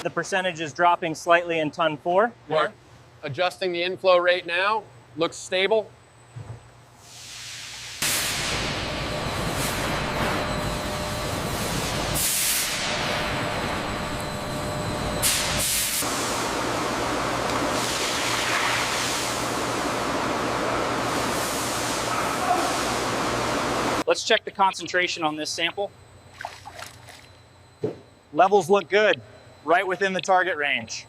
The percentage is dropping slightly in ton 4. We're adjusting the inflow rate now. Looks stable. Let's check the concentration on this sample. Levels look good, right within the target range.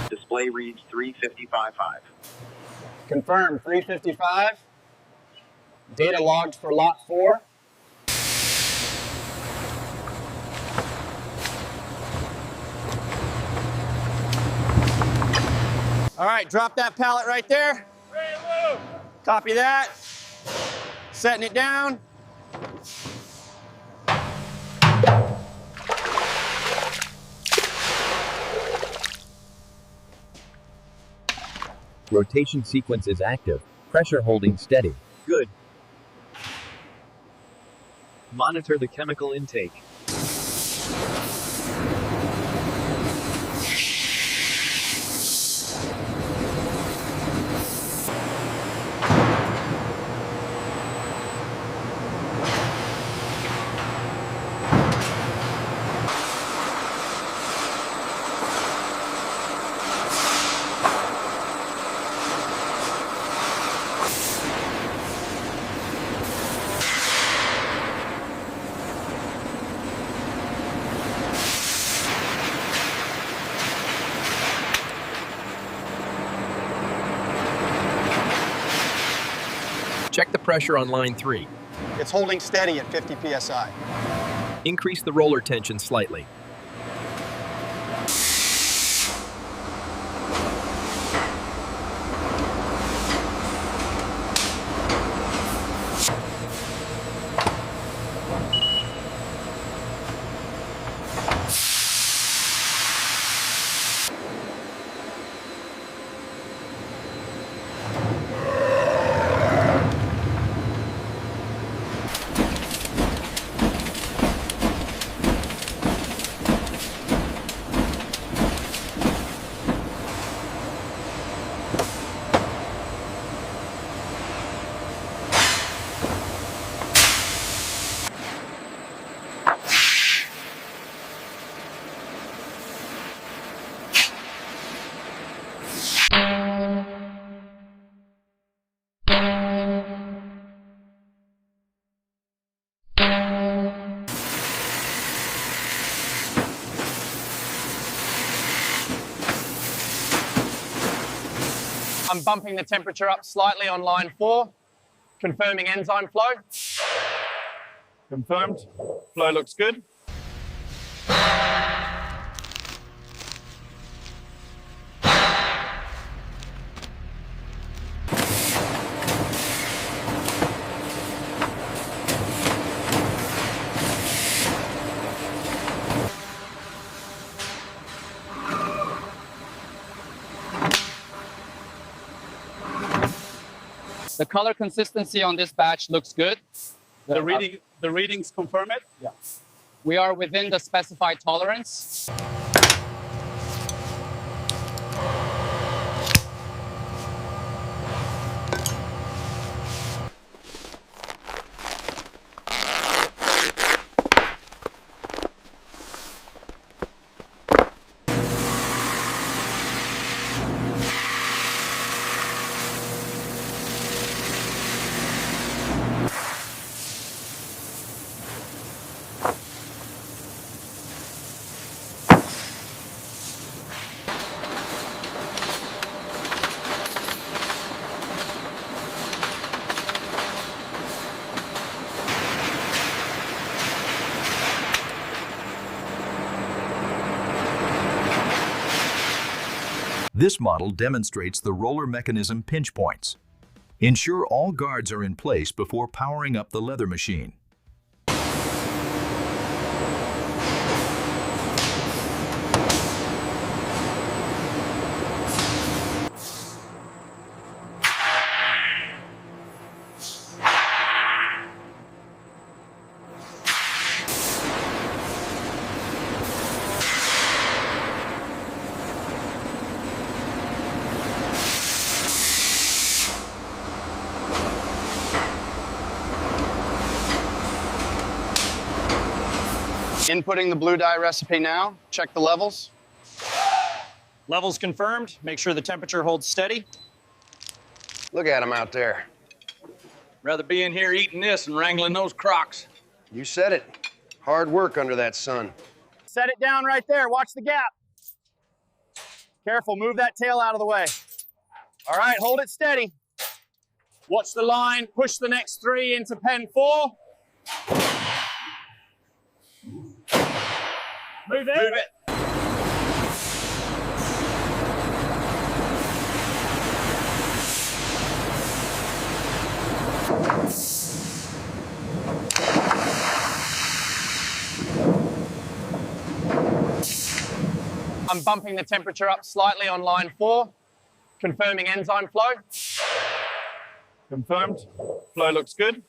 Display reads 355.5. Confirmed, 355. Data logged for lot 4. All right, drop that pallet right there. Copy that. Setting it down. Rotation sequence is active. Pressure holding steady. Good. Monitor the chemical intake. Check the pressure on line 3. It's holding steady at 50 psi. Increase the roller tension slightly. I'm bumping the temperature up slightly on line 4, confirming enzyme flow. Confirmed. Flow looks good. The color consistency on this batch looks good. The readings confirm it? Yeah. We are within the specified tolerance. This model demonstrates the roller mechanism pinch points. Ensure all guards are in place before powering up the leather machine. Inputting the blue dye recipe now. Check the levels. Levels confirmed. Make sure the temperature holds steady. Look at him out there. Rather be in here eating this and wrangling those crocs. You said it. Hard work under that sun. Set it down right there. Watch the gap. Careful, move that tail out of the way. All right, hold it steady. Watch the line. Push the next 3 into pen 4. Move it. Move it. I'm bumping the temperature up slightly on line 4, confirming enzyme flow. Confirmed. Flow looks good.